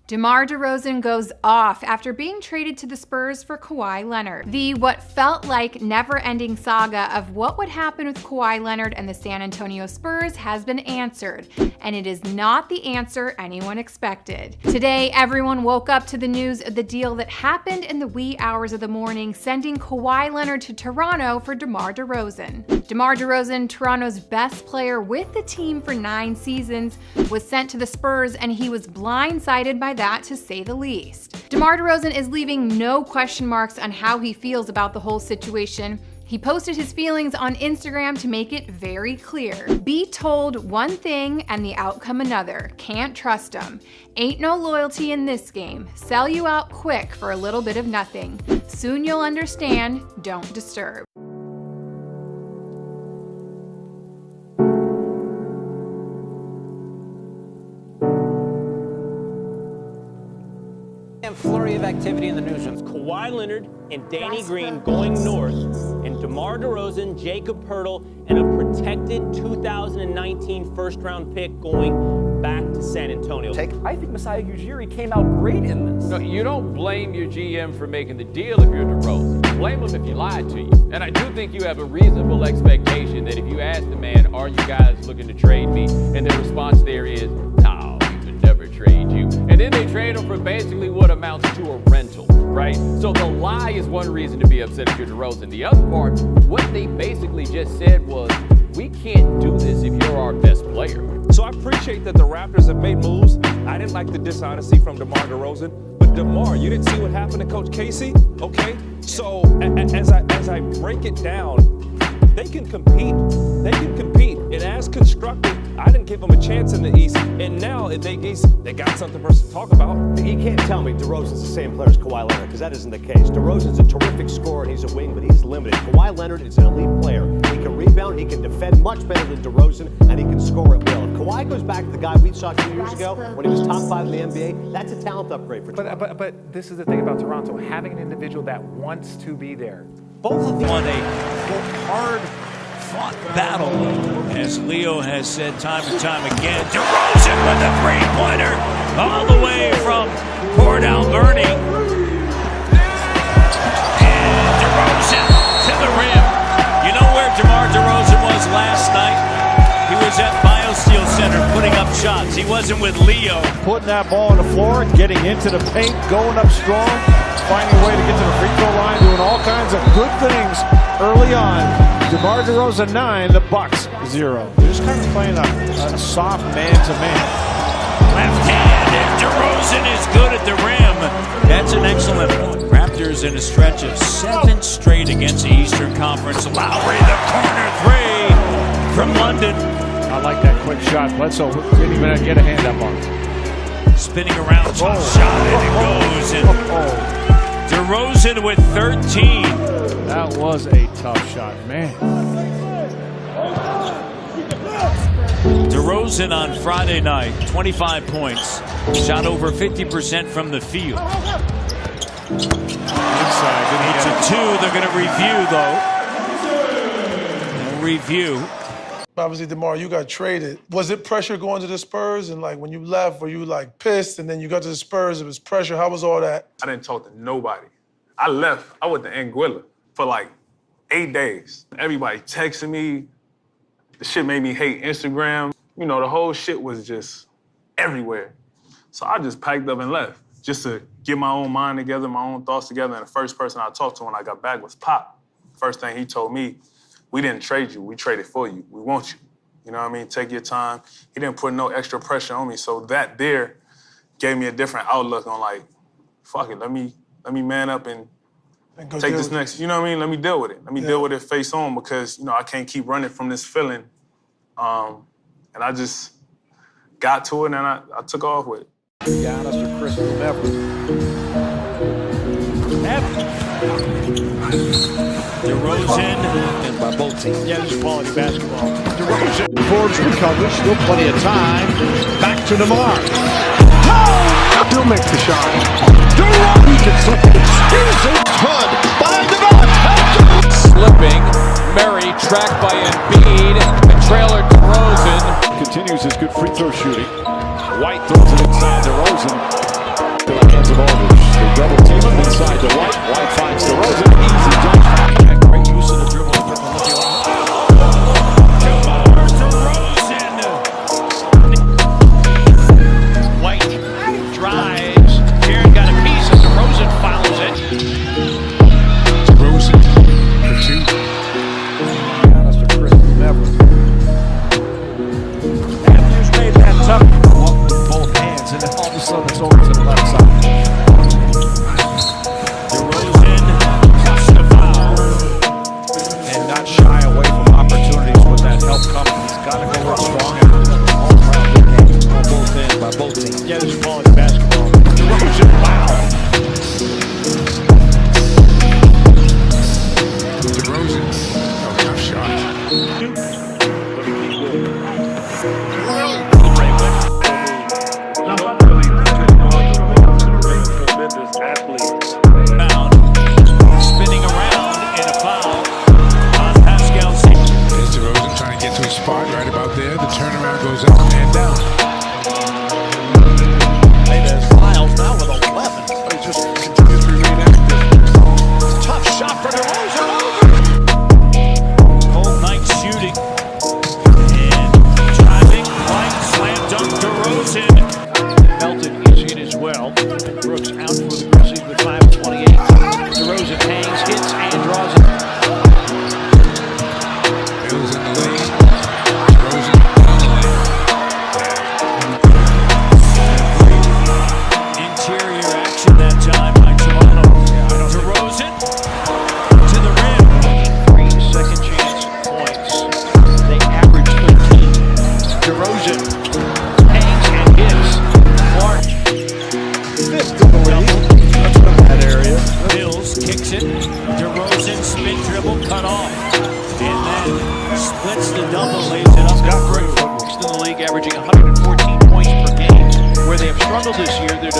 DeMar DeRozan goes off after being traded to the Spurs for Kawhi Leonard. The what felt like never-ending saga of what would happen with Kawhi Leonard and the San Antonio Spurs has been answered, and it is not the answer anyone expected. Today, everyone woke up to the news of the deal that happened in the wee hours of the morning, sending Kawhi Leonard to Toronto for DeMar DeRozan. DeMar DeRozan, Toronto's best player with the team for 9 seasons, was sent to the Spurs, and he was blindsided by that, to say the least. DeMar DeRozan is leaving no question marks on how he feels about the whole situation. He posted his feelings on Instagram to make it very clear. Be told one thing and the outcome another. Can't trust them. Ain't no loyalty in this game. Sell you out quick for a little bit of nothing. Soon you'll understand. Don't disturb. Flurry of activity in the newsroom. Kawhi Leonard and Danny Green going north, and DeMar DeRozan, Jacob Poeltl, and a protected 2019 first-round pick going back to San Antonio. I think Masai Ujiri came out great in this. No, you don't blame your GM for making the deal if you're DeRozan. You blame him if he lied to you. And I do think you have a reasonable expectation that if you ask the man, are you guys looking to trade me? And the response there is, no, we would never trade you. And then they trade him for basically what amounts to a rental, right? So the lie is one reason to be upset if you're DeRozan. The other part, what they basically just said was, we can't do this if you're our best player. So I appreciate that the Raptors have made moves. I didn't like the dishonesty from DeMar DeRozan, but DeMar, you didn't see what happened to Coach Casey, okay? So as I break it down, they can compete. They can compete. And as constructed, I didn't give them a chance in the East. And now they got something for us to talk about. You can't tell me DeRozan's the same player as Kawhi Leonard, because that isn't the case. DeRozan's a terrific scorer, and he's a wing, but he's limited. Kawhi Leonard is an elite player. He can rebound, he can defend much better than DeRozan, and he can score at will. If Kawhi goes back to the guy we saw 2 years ago when he was top 5 in the NBA, that's a talent upgrade for Toronto. But this is the thing about Toronto, having an individual that wants to be there. Both of them won a hard-fought battle, as Leo has said time and time again. DeRozan with a three-pointer all the way from Port Alberni. And DeRozan to the rim. You know where DeMar DeRozan was last night? He was at BioSteel Center putting up shots. He wasn't with Leo. Putting that ball on the floor, getting into the paint, going up strong, finding a way to get to the free throw line, doing all kinds of good things early on. DeMar DeRozan 9, the Bucks 0. They're just kind of playing a soft man-to-man. Left hand, and DeRozan is good at the rim. That's an excellent point. Raptors in a stretch of 7 straight against the Eastern Conference. Lowry, the corner 3 from London. I like that quick shot. Bledsoe didn't even get a hand up on it. Spinning around, tough shot, and it goes. And DeRozan with 13. That was a tough shot, man. DeRozan on Friday night, 25 points. Shot over 50% from the field. Inside. It's a 2. They're going to review, though. They'll review. Obviously, DeMar, you got traded. Was it pressure going to the Spurs? And, like, when you left, were you, like, pissed? And then you got to the Spurs, it was pressure. How was all that? I didn't talk to nobody. I left. I went to Anguilla for, like, 8 days. Everybody texting me. The shit made me hate Instagram. You know, the whole shit was just everywhere. So I just packed up and left, just to get my own mind together, my own thoughts together. And the first person I talked to when I got back was Pop. First thing he told me, we didn't trade you, we traded for you. We want you. You know what I mean? Take your time. He didn't put no extra pressure on me. So that there gave me a different outlook on, like, fuck it, let me man up and take this next, you know what I mean? Let me deal with it. Let me deal with it face on, because, you know, I can't keep running from this feeling. And I just got to it, and I took off with it. Giannis or Chris will never. DeRozan. And by both teams. Yeah, this is quality basketball. DeRozan. Forbes recovers, still plenty of time. Back to DeMar. Still makes the shot. DeRozan. Hood by DeMar. Slipping. Murray tracked by Embiid. The trailer DeRozan. Continues his good free throw shooting. White throws it inside DeRozan. gets over to the left side. DeRozan plus the foul. And not shy away from opportunities with that help coming. He's got to go up strong and all around good games on both ends by both teams. Yeah, this is quality basketball. DeRozan, wow. DeRozan, oh, tough shot. Bound. Spinning around in a foul on Pascal Siakam. There's DeRozan trying to get to his spot right about there. The turnaround goes up and down. Miles now with 11. He just continues to remain active. Tough shot for DeRozan. Cold night shooting. And driving, right, slam dunk DeRozan. Melton is in as well. Brooks out for the Grizzlies with 5:28. DeRozan hangs, hits, and draws it. Bill's in the lane. DeRozan on the lane. Interior action that time by Toronto. DeRozan to the rim. 3 second chance points. They average 13. DeRozan hangs and hits. Clark. Fifth to the league. That's from that area. Mills kicks it. DeRozan spin dribble cut off. And then splits the double, lays it up. Got great footwork in the league, averaging 114 points per game. Where they have struggled this year, their